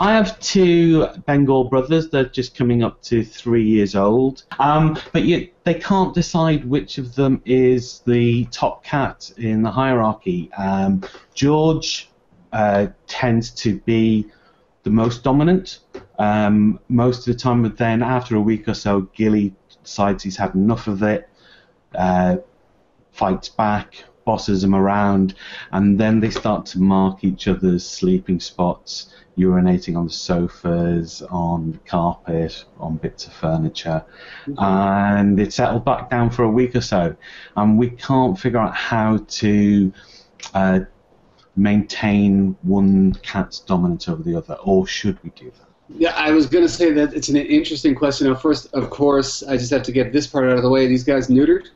I have two Bengal brothers. They're just coming up to 3 years old. But yet they can't decide which of them is the top cat in the hierarchy. George tends to be the most dominant most of the time, but then after a week or so, Gilly decides he's had enough of it, fights back, bosses him around, and then they start to mark each other's sleeping spots, urinating on the sofas, on the carpet, on bits of furniture, and it settled back down for a week or so, and we can't figure out how to maintain one cat's dominance over the other, or should we do that? Yeah, I was going to say that it's an interesting question. Now, first, of course, I just have to get this part out of the way. Are these guys neutered?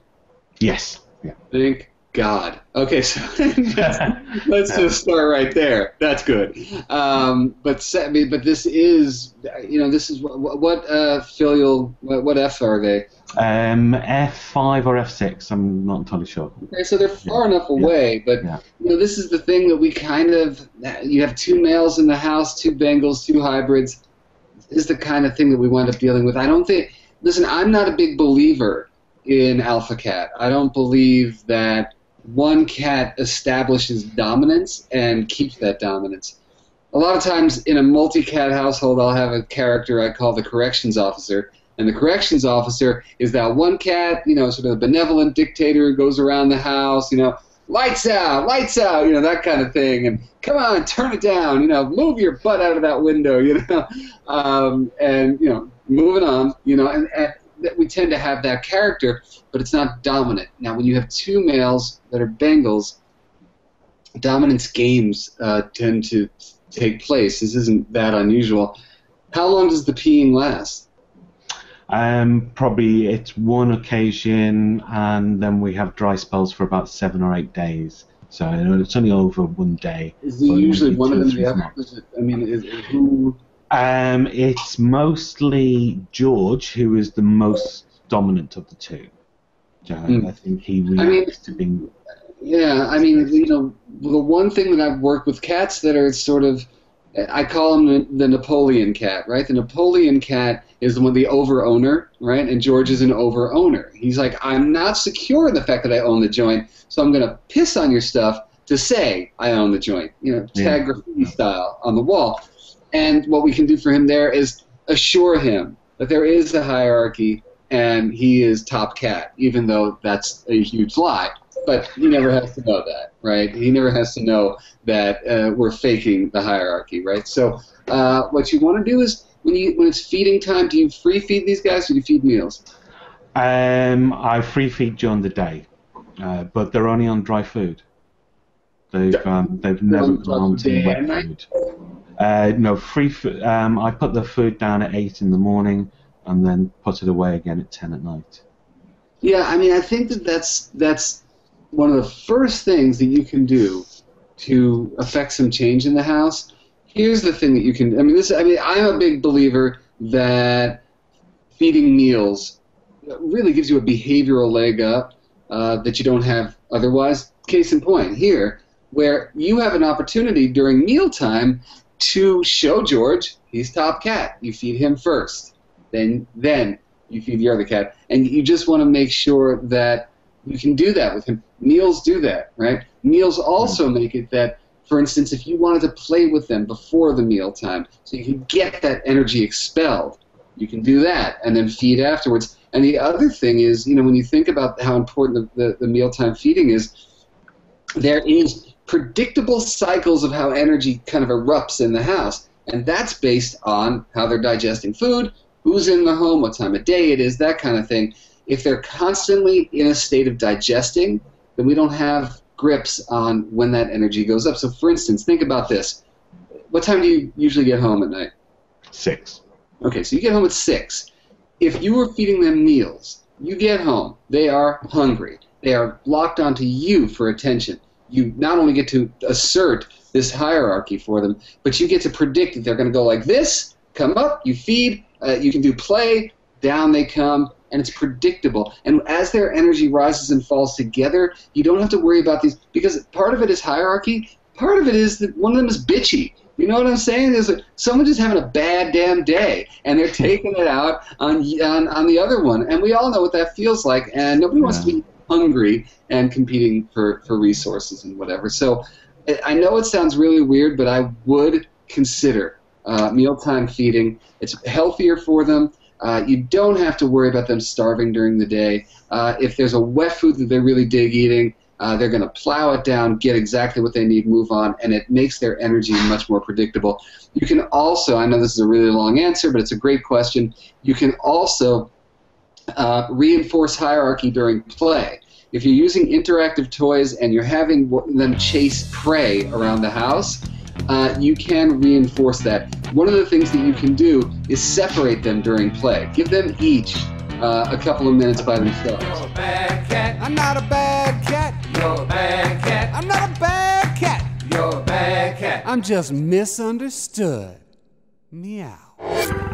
Yes. Yeah. Thank God. Okay, so let's just start right there. That's good. But this is, this is what filial, what F are they? F5 or F6, I'm not entirely sure. Okay, so they're far enough away, but this is the thing that we kind of, you have two males in the house, two Bengals, two hybrids. This is the kind of thing that we wind up dealing with. I don't think, listen, I'm not a big believer in alpha cat. I don't believe that one cat establishes dominance and keeps that dominance. A lot of times in a multi-cat household, I'll have a character I call the corrections officer. And the corrections officer is that one cat, sort of the benevolent dictator who goes around the house, lights out, that kind of thing. And come on, turn it down, move your butt out of that window, and, moving on, and we tend to have that character, but it's not dominant. Now, when you have two males that are Bengals, dominance games tend to take place. This isn't that unusual. How long does the peeing last? Probably it's one occasion, and then we have dry spells for about 7 or 8 days. So it's only over 1 day. Is it usually one of them the other? Who? It's mostly George who is the most dominant of the two. I think he reacts to being. Yeah, the one thing that I've worked with cats that are sort of, I call him the Napoleon cat, right? The Napoleon cat is the over-owner, right? And George is an over-owner. He's like, I'm not secure in the fact that I own the joint, so I'm going to piss on your stuff to say I own the joint, tag graffiti style on the wall. And what we can do for him there is assure him that there is a hierarchy and he is top cat, even though that's a huge lie. But he never has to know that, right? He never has to know that we're faking the hierarchy, right? So what you want to do is, when it's feeding time, do you free feed these guys or do you feed meals? I free feed during the day, but they're only on dry food. They've never gone on to wet food. No, free food. I put the food down at 8 in the morning and then put it away again at 10 at night. Yeah, I think that's one of the first things that you can do to affect some change in the house. Here's the thing that you can. I'm a big believer that feeding meals really gives you a behavioral leg up that you don't have otherwise. Case in point, here, where you have an opportunity during mealtime to show George he's top cat. You feed him first, then you feed the other cat, and you just want to make sure that you can do that with him. Meals do that, right? Meals also make it that, for instance, if you wanted to play with them before the meal time so you can get that energy expelled, you can do that and then feed afterwards. And the other thing is, when you think about how important the mealtime feeding is, there is predictable cycles of how energy kind of erupts in the house. And that's based on how they're digesting food, who's in the home, what time of day it is, that kind of thing. If they're constantly in a state of digesting, then we don't have grips on when that energy goes up. So, for instance, think about this. What time do you usually get home at night? 6. Okay, so you get home at 6. If you were feeding them meals, you get home, they are hungry. They are locked onto you for attention. You not only get to assert this hierarchy for them, but you get to predict that they're going to go like this, come up, you feed, you can do play, down they come, and it's predictable. And as their energy rises and falls together, you don't have to worry about these, because part of it is hierarchy, part of it is that one of them is bitchy. You know what I'm saying? Is that someone just having a bad damn day, and they're taking it out on the other one, and we all know what that feels like. And nobody wants to be hungry and competing for resources and whatever. So I know it sounds really weird, but I would consider mealtime feeding. It's healthier for them. You don't have to worry about them starving during the day. If there's a wet food that they really dig eating, they're going to plow it down, get exactly what they need, move on, and it makes their energy much more predictable. You can also, I know this is a really long answer, but it's a great question, you can also reinforce hierarchy during play. If you're using interactive toys and you're having them chase prey around the house, you can reinforce that. One of the things that you can do is separate them during play. Give them each a couple of minutes by themselves. You're a bad cat. I'm not a bad cat. You're a bad cat. I'm not a bad cat. You're a bad cat. I'm just misunderstood. Meow.